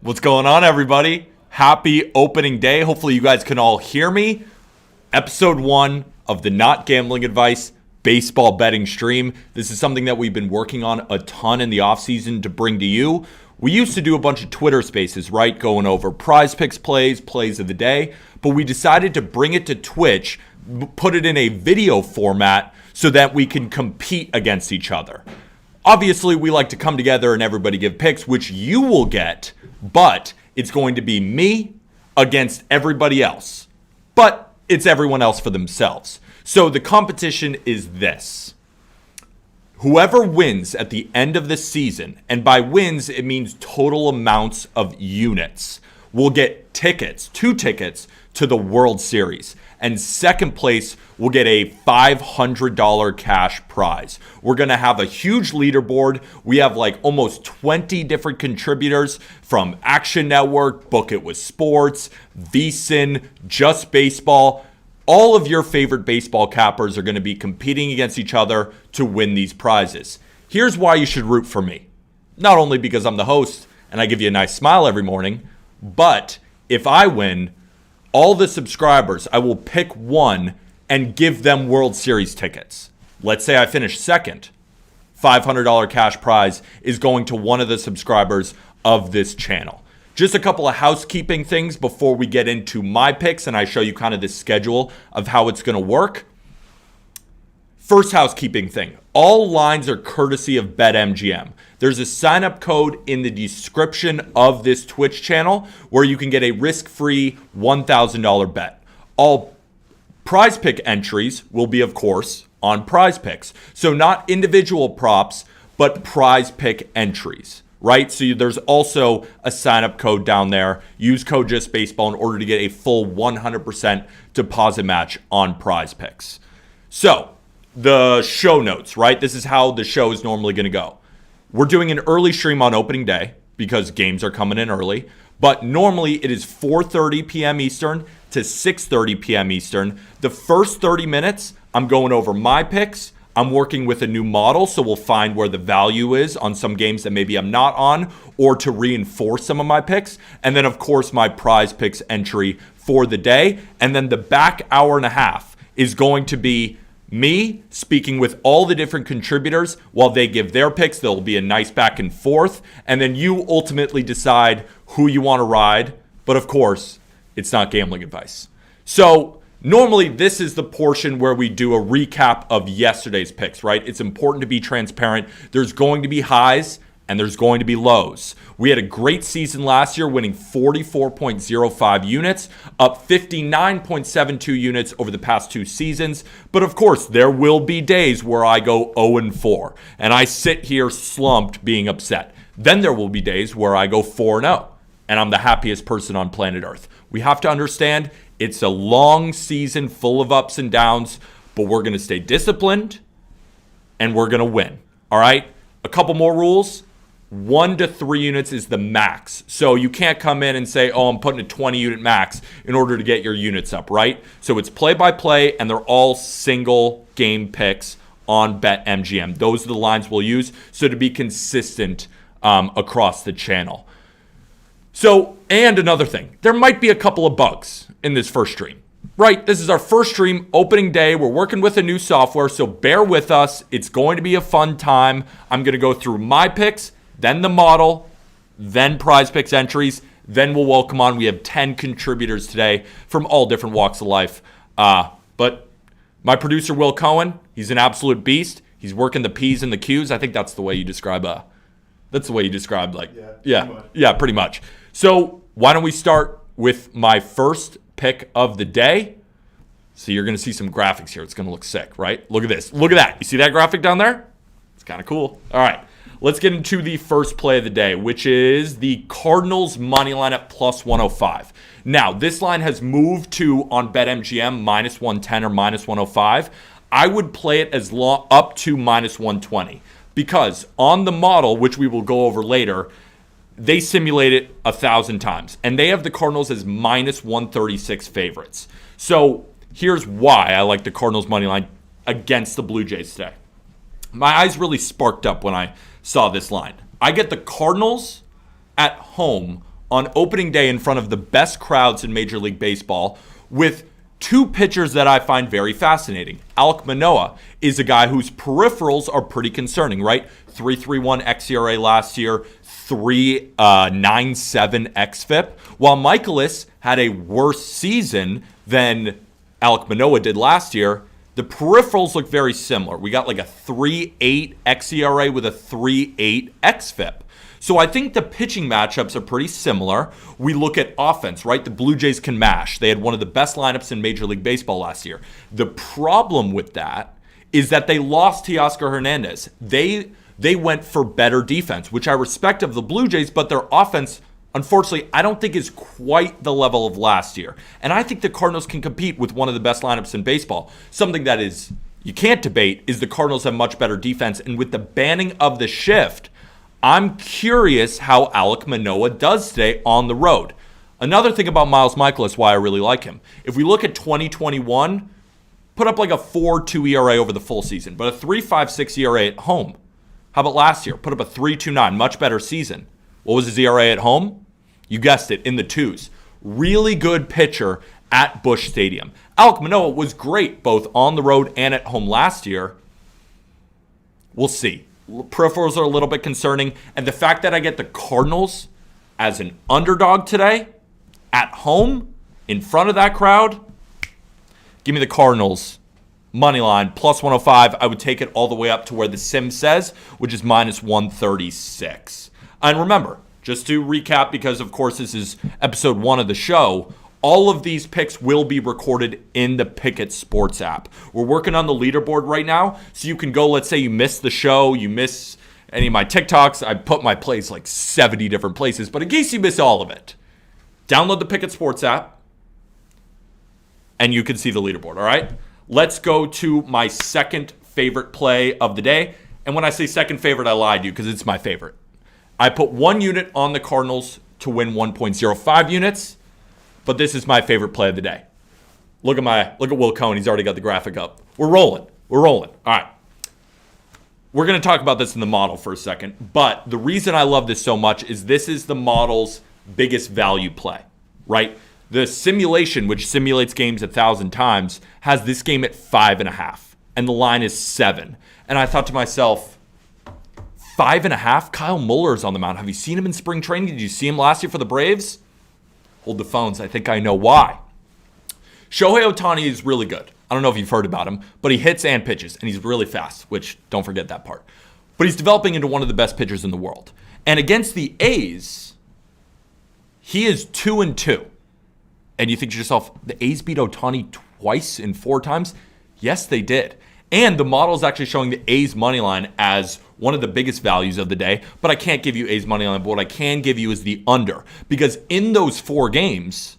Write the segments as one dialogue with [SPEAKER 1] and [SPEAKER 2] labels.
[SPEAKER 1] What's going on, everybody? Happy opening day. Hopefully you guys can all hear me. Episode 1 of the Not Gambling Advice baseball betting stream. This is something that we've been working on a ton in the offseason to bring to you. We used to do a bunch of Twitter spaces, right? Going over prize picks plays of the day. But we decided to bring it to Twitch, put it in a video format so that we can compete against each other. Obviously, we like to come together and everybody give picks, which you will get, but it's going to be me against everybody else. But it's everyone else for themselves. So the competition is this. Whoever wins at the end of the season, and by wins, it means total amounts of units, will get tickets, 2 tickets to the World Series. And second place will get a $500 cash prize. We're going to have a huge leaderboard. We have like almost 20 different contributors from Action Network, Book It with Sports, VSiN, Just Baseball. All of your favorite baseball cappers are going to be competing against each other to win these prizes. Here's why you should root for me. Not only because I'm the host and I give you a nice smile every morning, but if I win, all the subscribers, I will pick one and give them World Series tickets. Let's say I finish second. $500 cash prize is going to one of the subscribers of this channel. Just a couple of housekeeping things before we get into my picks and I show you kind of the schedule of how it's going to work. First housekeeping thing. All lines are courtesy of BetMGM. There's a sign-up code in the description of this Twitch channel where you can get a risk-free $1,000 bet. All prize pick entries will be, of course, on prize picks. So not individual props, but prize pick entries, right? So there's also a sign-up code down there. Use code JustBaseball in order to get a full 100% deposit match on prize picks. So the show notes, right? This is how the show is normally going to go. We're doing an early stream on opening day because games are coming in early. But normally it is 4:30 p.m. Eastern to 6:30 p.m. Eastern. The first 30 minutes, I'm going over my picks. I'm working with a new model, so we'll find where the value is on some games that maybe I'm not on or to reinforce some of my picks. And then, of course, my prize picks entry for the day. And then the back hour and a half is going to be me speaking with all the different contributors while they give their picks. There'll be a nice back and forth. And then you ultimately decide who you want to ride. But of course, it's not gambling advice. So normally this is the portion where we do a recap of yesterday's picks, right? It's important to be transparent. There's going to be highs and there's going to be lows. We had a great season last year, winning 44.05 units, up 59.72 units over the past 2 seasons. But of course, there will be days where I go 0-4, and I sit here slumped being upset. Then there will be days where I go 4-0, and I'm the happiest person on planet Earth. We have to understand it's a long season full of ups and downs, but we're going to stay disciplined, and we're going to win, all right? A couple more rules. 1 to 3 units is the max. So you can't come in and say, oh, I'm putting a 20 unit max in order to get your units up, right? So it's play by play and they're all single game picks on BetMGM. Those are the lines we'll use. So to be consistent across the channel. So, and another thing, there might be a couple of bugs in this first stream, right? This is our first stream, opening day. We're working with a new software, so bear with us. It's going to be a fun time. I'm going to go through my picks, then the model, then prize picks entries, then we'll welcome on. We have 10 contributors today from all different walks of life. But my producer, Will Cohen, he's an absolute beast. He's working the P's and the Q's. I think that's the way you describe, pretty much. So why don't we start with my first pick of the day? So you're going to see some graphics here. It's going to look sick, right? Look at this. Look at that. You see that graphic down there? It's kind of cool. All right. Let's get into the first play of the day, which is the Cardinals money line at plus 105. Now, this line has moved to, on BetMGM, minus 110 or minus 105. I would play it as long up to minus 120 because on the model, which we will go over later, they simulate it 1,000 times, and they have the Cardinals as minus 136 favorites. So here's why I like the Cardinals money line against the Blue Jays today. My eyes really sparked up when I saw this line. I get the Cardinals at home on opening day in front of the best crowds in Major League Baseball with two pitchers that I find very fascinating. Alek Manoah is a guy whose peripherals are pretty concerning, right? 3.31 xERA last year, 3.97 xFIP. While Michaelis had a worse season than Alek Manoah did last year, the peripherals look very similar. We got like a 3.8 xERA with a 3.8 xFIP. So I think the pitching matchups are pretty similar. We look at offense, right? The Blue Jays can mash. They had one of the best lineups in Major League Baseball last year. The problem with that is that they lost Teoscar Hernandez. They went for better defense, which I respect of the Blue Jays, but their offense, unfortunately, I don't think is quite the level of last year. And I think the Cardinals can compete with one of the best lineups in baseball. Something that is you can't debate is the Cardinals have much better defense. And with the banning of the shift, I'm curious how Alek Manoah does today on the road. Another thing about Miles Michaelis, why I really like him. If we look at 2021, put up like a 4.2 ERA over the full season, but a 3.56 ERA at home. How about last year? Put up a 3.29, much better season. What was his ERA at home? You guessed it, in the twos. Really good pitcher at Busch Stadium. Alek Manoah was great both on the road and at home last year. We'll see. Peripherals are a little bit concerning. And the fact that I get the Cardinals as an underdog today, at home, in front of that crowd, give me the Cardinals. Money line, plus 105. I would take it all the way up to where the sim says, which is minus 136. And remember, just to recap, because of course this is episode 1 of the show, all of these picks will be recorded in the Pickett Sports app. We're working on the leaderboard right now, so you can go, let's say you missed the show, you miss any of my TikToks. I put my plays like 70 different places, but in case you miss all of it, download the Pickett Sports app, and you can see the leaderboard, all right? Let's go to my second favorite play of the day. And when I say second favorite, I lied to you because it's my favorite. I put 1 unit on the Cardinals to win 1.05 units. But this is my favorite play of the day. Look at Will Cohen. He's already got the graphic up. We're rolling. All right. We're going to talk about this in the model for a second. But the reason I love this so much is this is the model's biggest value play, right? The simulation, which simulates games 1,000 times, has this game at 5.5. And the line is 7. And I thought to myself, 5.5? Kyle Muller's on the mound. Have you seen him in spring training? Did you see him last year for the Braves? Hold the phones. I think I know why. Shohei Ohtani is really good. I don't know if you've heard about him, but he hits and pitches, and he's really fast, which don't forget that part. But he's developing into one of the best pitchers in the world. And against the A's, he is 2-2. And you think to yourself, the A's beat Ohtani twice in 4 times? Yes, they did. And the model is actually showing the A's money line as one of the biggest values of the day. But I can't give you A's money line. But what I can give you is the under. Because in those 4 games,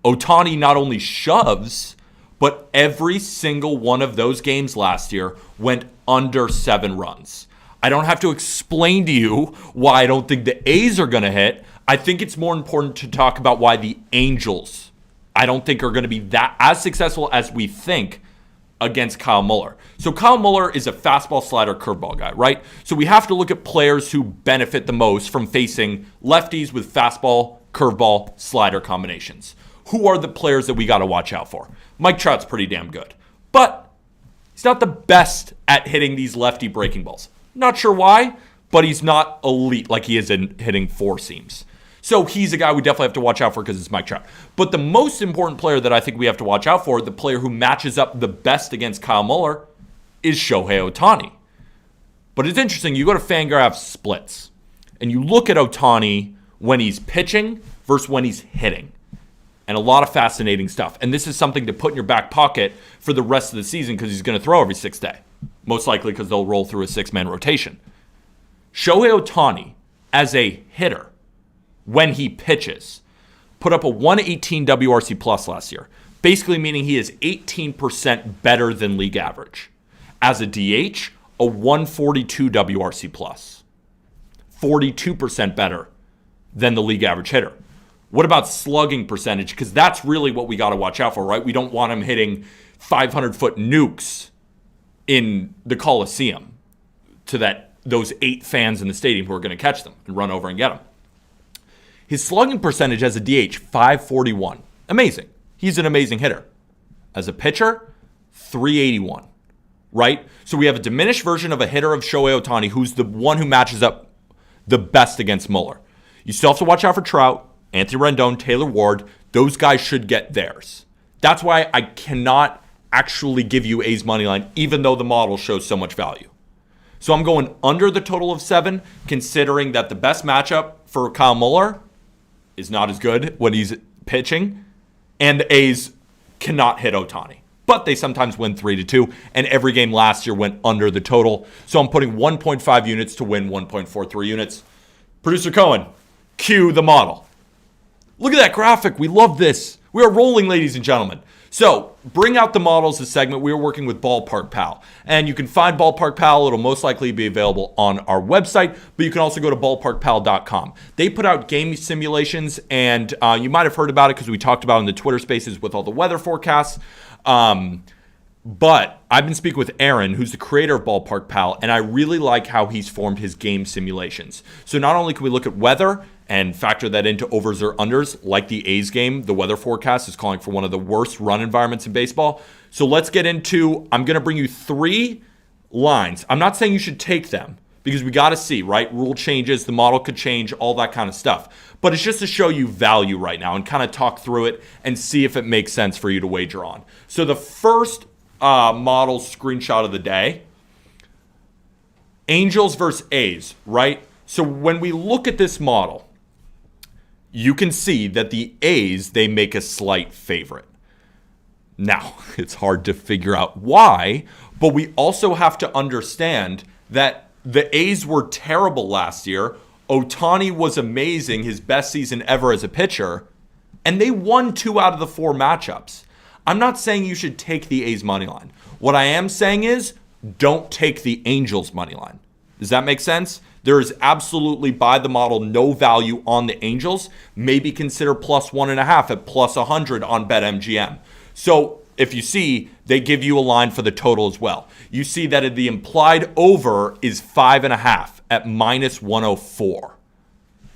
[SPEAKER 1] Ohtani not only shoves, but every single one of those games last year went under 7 runs. I don't have to explain to you why I don't think the A's are going to hit. I think it's more important to talk about why the Angels, I don't think, are going to be that as successful as we think against Kyle Muller. So Kyle Muller is a fastball, slider, curveball guy, right? So we have to look at players who benefit the most from facing lefties with fastball, curveball, slider combinations. Who are the players that we got to watch out for? Mike Trout's pretty damn good, but he's not the best at hitting these lefty breaking balls. Not sure why, but he's not elite like he is in hitting 4 seams. So he's a guy we definitely have to watch out for because it's Mike Trout. But the most important player that I think we have to watch out for, the player who matches up the best against Kyle Muller, is Shohei Ohtani. But it's interesting. You go to Fangraphs splits, and you look at Ohtani when he's pitching versus when he's hitting. And a lot of fascinating stuff. And this is something to put in your back pocket for the rest of the season because he's going to throw every 6th day. Most likely because they'll roll through a 6-man rotation. Shohei Ohtani, as a hitter, when he pitches, put up a 118 WRC plus last year, basically meaning he is 18% better than league average. As a DH, a 142 WRC plus, 42% better than the league average hitter. What about slugging percentage? Because that's really what we got to watch out for, right? We don't want him hitting 500-foot nukes in the Coliseum to those 8 fans in the stadium who are going to catch them and run over and get them. His slugging percentage as a DH, 541. Amazing. He's an amazing hitter. As a pitcher, 381. Right? So we have a diminished version of a hitter of Shohei Ohtani, who's the one who matches up the best against Muller. You still have to watch out for Trout, Anthony Rendon, Taylor Ward. Those guys should get theirs. That's why I cannot actually give you A's money line, even though the model shows so much value. So I'm going under the total of 7, considering that the best matchup for Kyle Muller is not as good when he's pitching, and the A's cannot hit Ohtani. But they sometimes win 3-2, and every game last year went under the total. So I'm putting 1.5 units to win 1.43 units. Producer Cohen, cue the model. Look at that graphic. We love this. We are rolling, ladies and gentlemen. So bring out the models this segment. We are working with Ballpark Pal. And you can find Ballpark Pal. It'll most likely be available on our website, but you can also go to ballparkpal.com. They put out game simulations, and you might have heard about it because we talked about it in the Twitter spaces with all the weather forecasts. But I've been speaking with Aaron, who's the creator of Ballpark Pal, and I really like how he's formed his game simulations. So not only can we look at weather and factor that into overs or unders, like the A's game, the weather forecast is calling for one of the worst run environments in baseball. So let's get into, I'm going to bring you 3 lines. I'm not saying you should take them because we got to see, right? Rule changes, the model could change, all that kind of stuff. But it's just to show you value right now and kind of talk through it and see if it makes sense for you to wager on. So the first model screenshot of the day, Angels versus A's, right? So when we look at this model, you can see that the A's, they make a slight favorite. Now, it's hard to figure out why, but we also have to understand that the A's were terrible last year. Ohtani was amazing, his best season ever as a pitcher, and they won 2 out of the 4 matchups. I'm not saying you should take the A's money line. What I am saying is don't take the Angels money line. Does that make sense? There is absolutely, by the model, no value on the Angels. Maybe consider plus 1.5 at plus 100 on BetMGM. So if you see, they give you a line for the total as well. You see that the implied over is 5.5 at minus 104.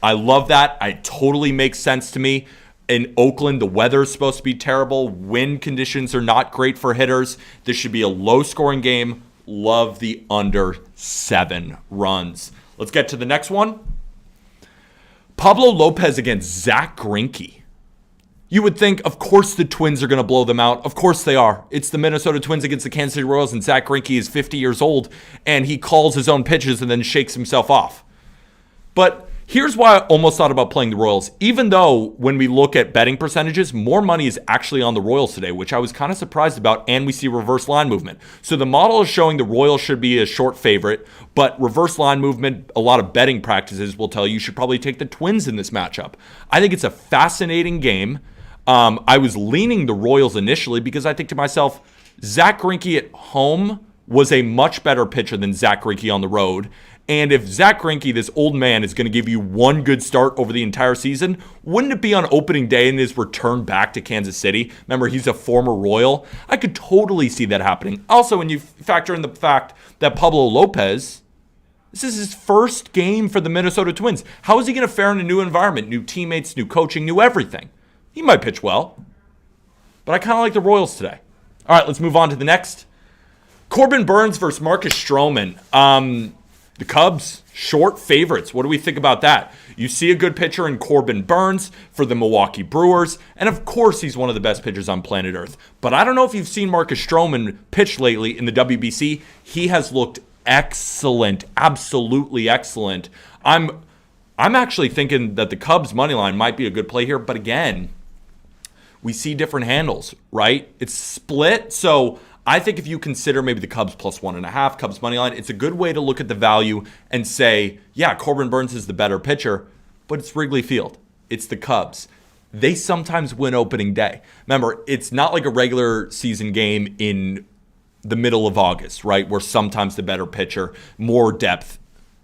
[SPEAKER 1] I love that. It totally makes sense to me. In Oakland, the weather is supposed to be terrible. Wind conditions are not great for hitters. This should be a low-scoring game. Love the under 7 runs. Let's get to the next one. Pablo Lopez against Zach Greinke. You would think, of course, the Twins are going to blow them out. Of course they are. It's the Minnesota Twins against the Kansas City Royals, and Zach Greinke is 50 years old, and he calls his own pitches and then shakes himself off. But here's why I almost thought about playing the Royals. Even though when we look at betting percentages, more money is actually on the Royals today, which I was kind of surprised about, and we see reverse line movement. So the model is showing the Royals should be a short favorite, but reverse line movement, a lot of betting practices will tell you should probably take the Twins in this matchup. I think it's a fascinating game. I was leaning the Royals initially because I think to myself, Zach Greinke at home was a much better pitcher than Zach Greinke on the road. And if Zach Greinke, this old man, is going to give you one good start over the entire season, wouldn't it be on opening day in his return back to Kansas City? Remember, he's a former Royal. I could totally see that happening. Also, when you factor in the fact that Pablo Lopez, this is his first game for the Minnesota Twins. How is he going to fare in a new environment, new teammates, new coaching, new everything? He might pitch well, but I kind of like the Royals today. All right, let's move on to the next. Corbin Burnes versus Marcus Stroman. The Cubs, short favorites. What do we think about that? You see a good pitcher in Corbin Burnes for the Milwaukee Brewers, and of course he's one of the best pitchers on planet Earth. But I don't know if you've seen Marcus Stroman pitch lately in the WBC. He has looked excellent, absolutely excellent. I'm actually thinking that the Cubs money line might be a good play here, but again, we see different handles, right? It's split, so I think if you consider maybe the Cubs plus 1.5, Cubs money line, it's a good way to look at the value and say, yeah, Corbin Burnes is the better pitcher, but it's Wrigley Field. It's the Cubs. They sometimes win opening day. Remember, it's not like a regular season game in the middle of August, right, where sometimes the better pitcher, more depth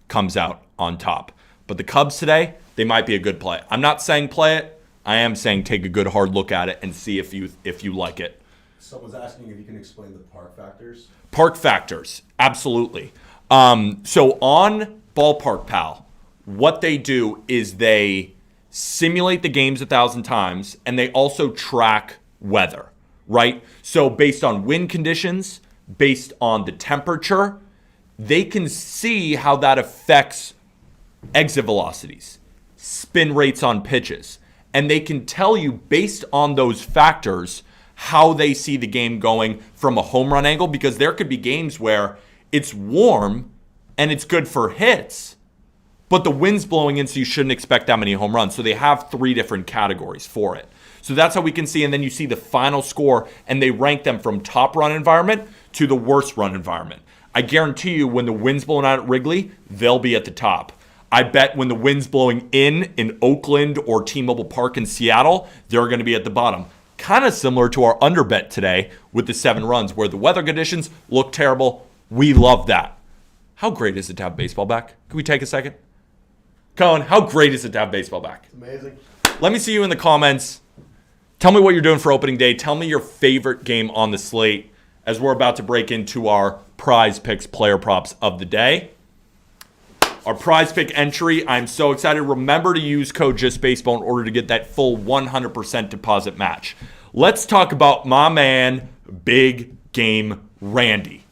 [SPEAKER 1] comes out on top. But the Cubs today, they might be a good play. I'm not saying play it. I am saying take a good hard look at it and see if you like it.
[SPEAKER 2] Someone's asking if you can explain the park factors.
[SPEAKER 1] Park factors, absolutely. So on Ballpark Pal, what they do is they simulate the games 1,000 times, and they also track weather, right? So based on wind conditions, based on the temperature, they can see how that affects exit velocities, spin rates on pitches, and they can tell you based on those factors how they see the game going from a home run angle, because there could be games where it's warm and it's good for hits, but the wind's blowing in, so you shouldn't expect that many home runs. So they have 3 different categories for it. So that's how we can see, and then you see the final score, and they rank them from top run environment to the worst run environment. I guarantee you when the wind's blowing out at Wrigley, they'll be at the top. I bet when the wind's blowing in Oakland or T-Mobile Park in Seattle, they're going to be at the bottom. Kind of similar to our under bet today with the 7 runs, where the weather conditions look terrible. We love that. How great is it to have baseball back? Can we take a second? Cohen, how great is it to have baseball back?
[SPEAKER 2] It's amazing.
[SPEAKER 1] Let me see you in the comments. Tell me what you're doing for opening day. Tell me your favorite game on the slate as we're about to break into our prize picks player props of the day. Our prize pick entry, I'm so excited. Remember to use code JustBaseball in order to get that full 100% deposit match. Let's talk about my man, Big Game Randy.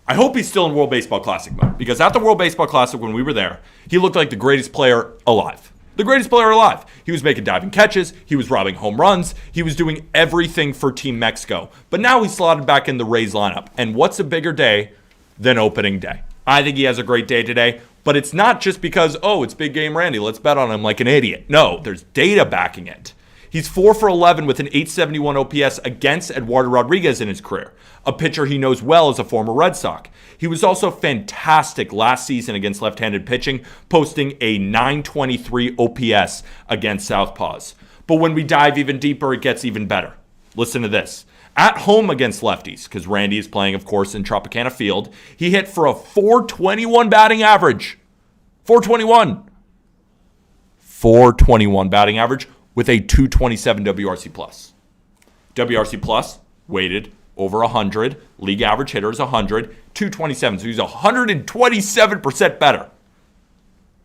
[SPEAKER 1] I hope he's still in World Baseball Classic mode, because at the World Baseball Classic when we were there, he looked like the greatest player alive. The greatest player alive. He was making diving catches. He was robbing home runs. He was doing everything for Team Mexico. But now he's slotted back in the Rays lineup. And what's a bigger day than opening day? I think he has a great day today. But it's not just because, oh, it's Big Game Randy, let's bet on him like an idiot. No, there's data backing it. He's 4 for 11 with an 871 OPS against Eduardo Rodriguez in his career, a pitcher he knows well as a former Red Sox. He was also fantastic last season against left-handed pitching, posting a 923 OPS against Southpaws. But when we dive even deeper, it gets even better. Listen to this. At home against lefties, because Randy is playing, of course, in Tropicana Field, he hit for a 421 batting average. 421. 421 batting average with a 227 WRC plus. WRC plus weighted over 100. League average hitter is 100. 227. So he's 127% better.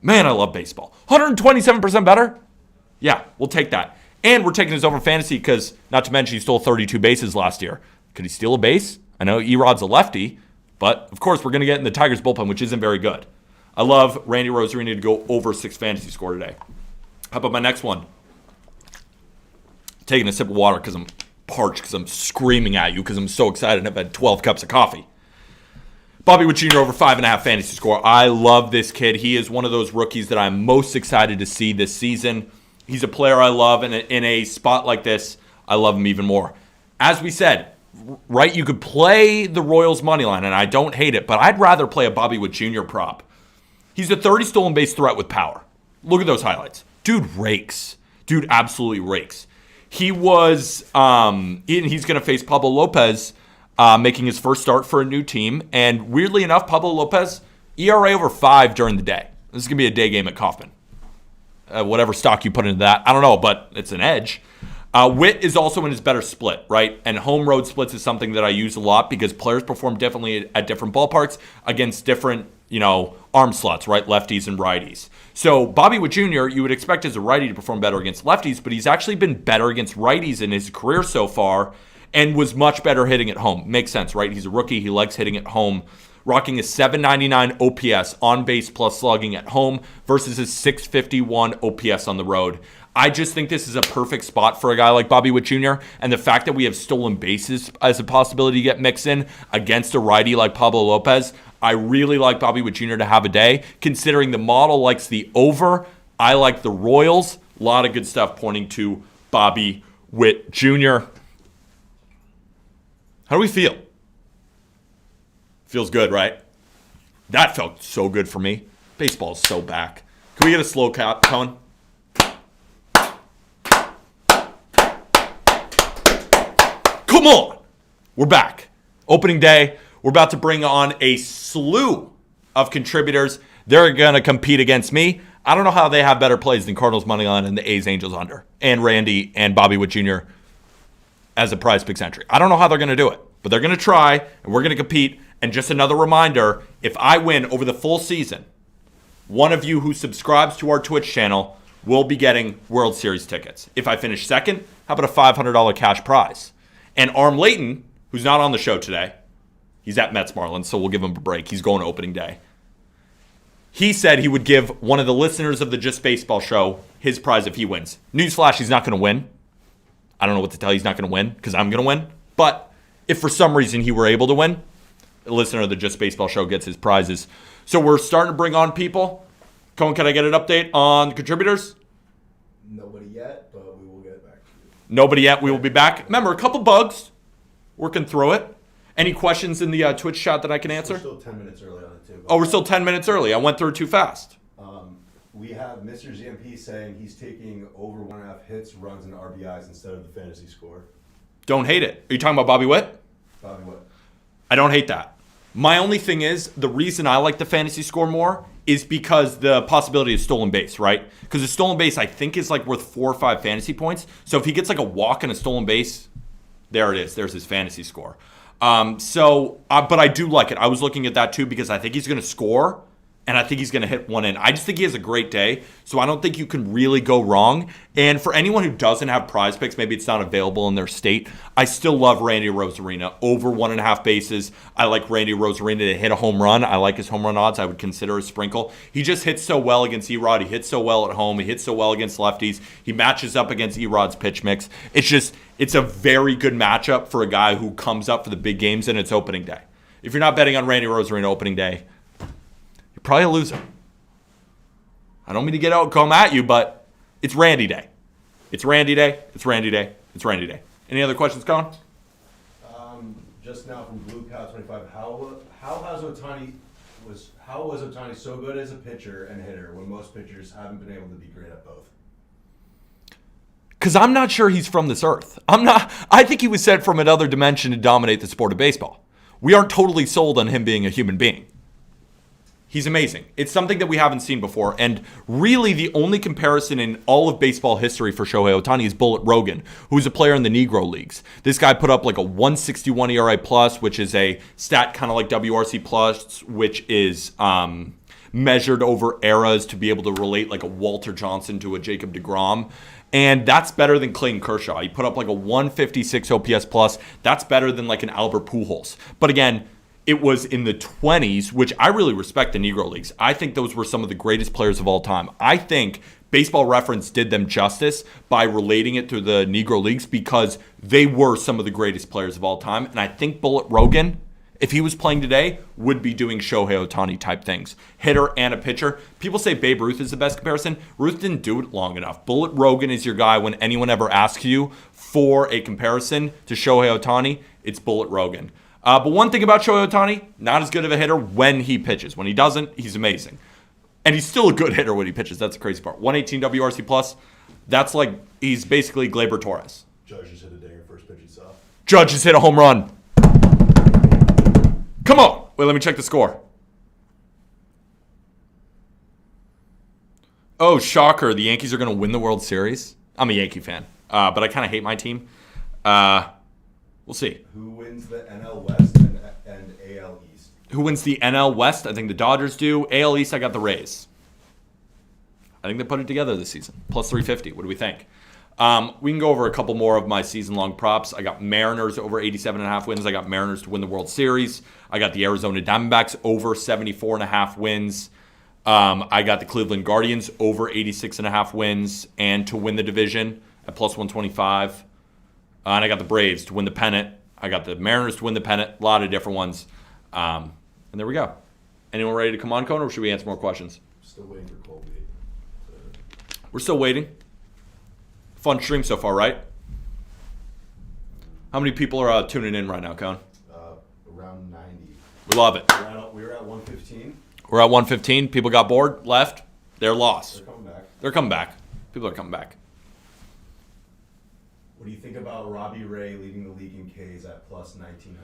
[SPEAKER 1] Man, I love baseball. 127% better? Yeah, we'll take that. And we're taking this over fantasy because, not to mention, he stole 32 bases last year. Could he steal a base? I know Erod's a lefty, but of course we're going to get in the Tigers bullpen, which isn't very good. I love Randy Rosarina to go over 6 fantasy score today. How about my next one? Taking a sip of water because I'm parched, because I'm screaming at you, because I'm so excited and I've had 12 cups of coffee. Bobby Witt Jr. over 5.5 fantasy score. I love this kid. He is one of those rookies that I'm most excited to see this season. He's a player I love, and in a spot like this, I love him even more. As we said, right, you could play the Royals money line, and I don't hate it, but I'd rather play a Bobby Witt Jr. prop. He's a 30 stolen base threat with power. Look at those highlights. Dude rakes. Dude absolutely rakes. He was, he's going to face Pablo Lopez, making his first start for a new team. And weirdly enough, Pablo Lopez, ERA over 5 during the day. This is going to be a day game at Kauffman. Whatever stock you put into that, I don't know, but it's an edge. Witt is also in his better split, right? And home road splits is something that I use a lot because players perform differently at different ballparks against different, arm slots, right? Lefties and righties. So Bobby Witt Jr., you would expect as a righty to perform better against lefties, but he's actually been better against righties in his career so far and was much better hitting at home. Makes sense, right? He's a rookie. He likes hitting at home. Rocking a 799 OPS on base plus slugging at home versus his 651 OPS on the road. I just think this is a perfect spot for a guy like Bobby Witt Jr. And the fact that we have stolen bases as a possibility to get mixed in against a righty like Pablo Lopez, I really like Bobby Witt Jr. to have a day. Considering the model likes the over, I like the Royals. A lot of good stuff pointing to Bobby Witt Jr. How do we feel? Feels good, right? That felt so good for me. Baseball's so back. Can we get a slow count, Cohen? Come on! We're back. Opening day. We're about to bring on a slew of contributors. They're going to compete against me. I don't know how they have better plays than Cardinals money line and the A's Angels under. And Randy and Bobby Witt Jr. as a prize picks entry. I don't know how they're going to do it. But they're going to try, and we're going to compete. And just another reminder, if I win over the full season, one of you who subscribes to our Twitch channel will be getting World Series tickets. If I finish second, how about a $500 cash prize? And Arm Layton, who's not on the show today, he's at Mets Marlins, so we'll give him a break. He's going to opening day. He said he would give one of the listeners of the Just Baseball show his prize if he wins. Newsflash, he's not going to win. I don't know what to tell you. He's not going to win because I'm going to win. But if for some reason he were able to win, the listener of the Just Baseball show gets his prizes. So we're starting to bring on people. Cohen, can I get an update on the contributors?
[SPEAKER 2] Nobody yet, but we will get back to you.
[SPEAKER 1] Nobody yet. We will be back. Remember, a couple bugs. Working through it. Any questions in the Twitch chat that I can answer?
[SPEAKER 2] We're still 10 minutes early on it, too.
[SPEAKER 1] Oh, we're still 10 minutes early. I went through it too fast.
[SPEAKER 2] We have Mr. ZMP saying he's taking over 1.5 hits, runs, and RBIs instead of the fantasy score.
[SPEAKER 1] Don't hate it. Are you talking about Bobby Witt?
[SPEAKER 2] Bobby Witt.
[SPEAKER 1] I don't hate that. My only thing is, the reason I like the fantasy score more is because the possibility of stolen base, right? Because a stolen base, I think, is like worth 4 or 5 fantasy points. So if he gets like a walk and a stolen base, there it is. There's his fantasy score. But I do like it. I was looking at that too because I think he's going to score and I think he's going to hit one in. I just think he has a great day, so I don't think you can really go wrong. And for anyone who doesn't have prize picks, maybe it's not available in their state, I still love Randy Rosarina. Over 1.5 bases. I like Randy Rosarina to hit a home run. I like his home run odds. I would consider a sprinkle. He just hits so well against Erod. He hits so well at home. He hits so well against lefties. He matches up against Erod's pitch mix. It's a very good matchup for a guy who comes up for the big games and it's opening day. If you're not betting on Randy Rosarina opening day, you're probably a loser. I don't mean to come at you, but it's Randy Day. It's Randy Day. It's Randy Day. It's Randy Day. Any other questions, Colin?
[SPEAKER 2] Just now from Blue Cow 25. How was Ohtani so good as a pitcher and hitter when most pitchers haven't been able to be great at both?
[SPEAKER 1] Because I'm not sure he's from this earth. I think he was sent from another dimension to dominate the sport of baseball. We aren't totally sold on him being a human being. He's amazing. It's something that we haven't seen before. And really the only comparison in all of baseball history for Shohei Ohtani is Bullet Rogan, who's a player in the Negro Leagues. This guy put up like a 161 ERA plus, which is a stat kind of like WRC plus, which is measured over eras to be able to relate like a Walter Johnson to a Jacob deGrom. And that's better than Clayton Kershaw. He put up like a 156 OPS plus. That's better than like an Albert Pujols. But again, it was in the 20s, which I really respect the Negro Leagues. I think those were some of the greatest players of all time. I think Baseball Reference did them justice by relating it to the Negro Leagues because they were some of the greatest players of all time. And I think Bullet Rogan, if he was playing today, would be doing Shohei Ohtani type things. Hitter and a pitcher. People say Babe Ruth is the best comparison. Ruth didn't do it long enough. Bullet Rogan is your guy when anyone ever asks you for a comparison to Shohei Ohtani. It's Bullet Rogan. But one thing about Shohei Ohtani, not as good of a hitter when he pitches. When he doesn't, he's amazing. And he's still a good hitter when he pitches. That's the crazy part. 118 WRC plus, that's like, he's basically Gleyber Torres.
[SPEAKER 2] Judge just hit a dinger first pitch he saw.
[SPEAKER 1] Judge just hit a home run. Come on. Wait, let me check the score. Oh, shocker. The Yankees are going to win the World Series. I'm a Yankee fan, but I kind of hate my team. We'll see.
[SPEAKER 2] Who wins the NL West and AL East?
[SPEAKER 1] Who wins the NL West? I think the Dodgers do. AL East, I got the Rays. I think they put it together this season. Plus 350. What do we think? We can go over a couple more of my season-long props. I got Mariners over 87.5 wins. I got Mariners to win the World Series. I got the Arizona Diamondbacks over 74.5 wins. I got the Cleveland Guardians over 86.5 wins and to win the division at plus 125. And I got the Braves to win the pennant. I got the Mariners to win the pennant. A lot of different ones. And there we go. Anyone ready to come on, Conan, or should we answer more questions?
[SPEAKER 2] Still waiting for Colby.
[SPEAKER 1] We're still waiting. Fun stream so far, right? How many people are tuning in right now, Con?
[SPEAKER 2] Around 90.
[SPEAKER 1] We love it.
[SPEAKER 2] We were at 115.
[SPEAKER 1] We're at 115. People got bored, left. They're lost.
[SPEAKER 2] They're coming back.
[SPEAKER 1] They're coming back. People are coming back.
[SPEAKER 2] What do you think about Robbie Ray leading the league in Ks at plus 1,900?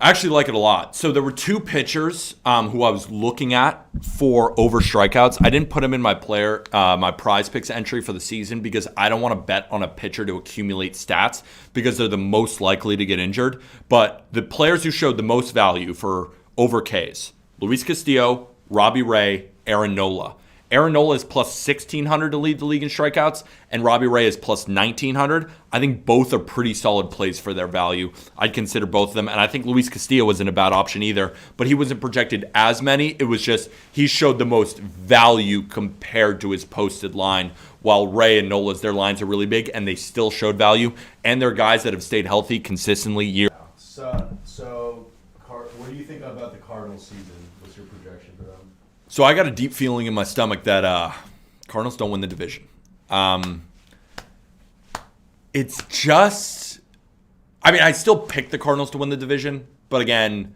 [SPEAKER 1] I actually like it a lot. So there were two pitchers who I was looking at for over strikeouts. I didn't put them in my prize picks entry for the season because I don't want to bet on a pitcher to accumulate stats because they're the most likely to get injured. But the players who showed the most value for over Ks, Luis Castillo, Robbie Ray, Aaron Nola. Aaron Nola is plus 1,600 to lead the league in strikeouts, and Robbie Ray is plus 1,900. I think both are pretty solid plays for their value. I'd consider both of them, and I think Luis Castillo wasn't a bad option either, but he wasn't projected as many. It was just he showed the most value compared to his posted line, while Ray and Nola's, their lines are really big, and they still showed value, and they're guys that have stayed healthy consistently year.
[SPEAKER 2] What do you think about the Cardinals season? What's your projection for them?
[SPEAKER 1] So I got a deep feeling in my stomach that Cardinals don't win the division. It's just, I mean, I still pick the Cardinals to win the division, but again,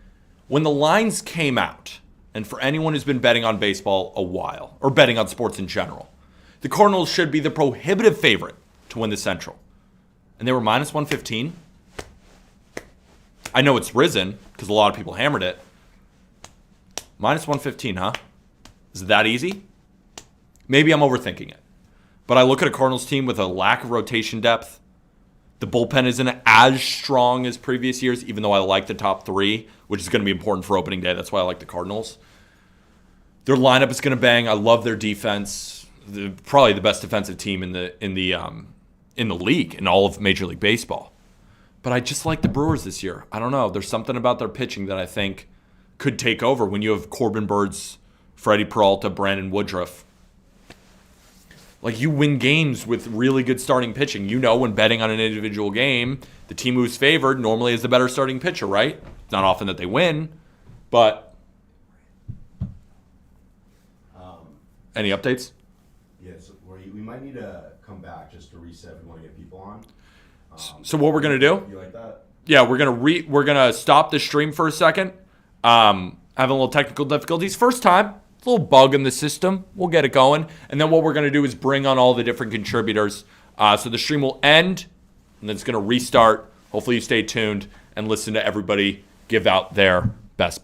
[SPEAKER 1] when the lines came out, and for anyone who's been betting on baseball a while, or betting on sports in general, the Cardinals should be the prohibitive favorite to win the Central. And they were minus 115. I know it's risen because a lot of people hammered it. Minus 115, huh? Is it that easy? Maybe I'm overthinking it. But I look at a Cardinals team with a lack of rotation depth. The bullpen isn't as strong as previous years, even though I like the top three, which is going to be important for opening day. That's why I like the Cardinals. Their lineup is going to bang. I love their defense. They're probably the best defensive team in the league, in all of Major League Baseball. But I just like the Brewers this year. I don't know. There's something about their pitching that I think could take over when you have Corbin Burns, Freddie Peralta, Brandon Woodruff. Like, you win games with really good starting pitching. You know, when betting on an individual game, the team who's favored normally is the better starting pitcher, right? It's not often that they win, but any updates?
[SPEAKER 2] Yes, we might need to come back just to reset if we want to get people on.
[SPEAKER 1] So what we're gonna do?
[SPEAKER 2] You like that?
[SPEAKER 1] Yeah, we're gonna stop the stream for a second. Having a little technical difficulties. First time, a little bug in the system. We'll get it going, and then what we're gonna do is bring on all the different contributors. So the stream will end, and then it's gonna restart. Hopefully you stay tuned and listen to everybody give out their best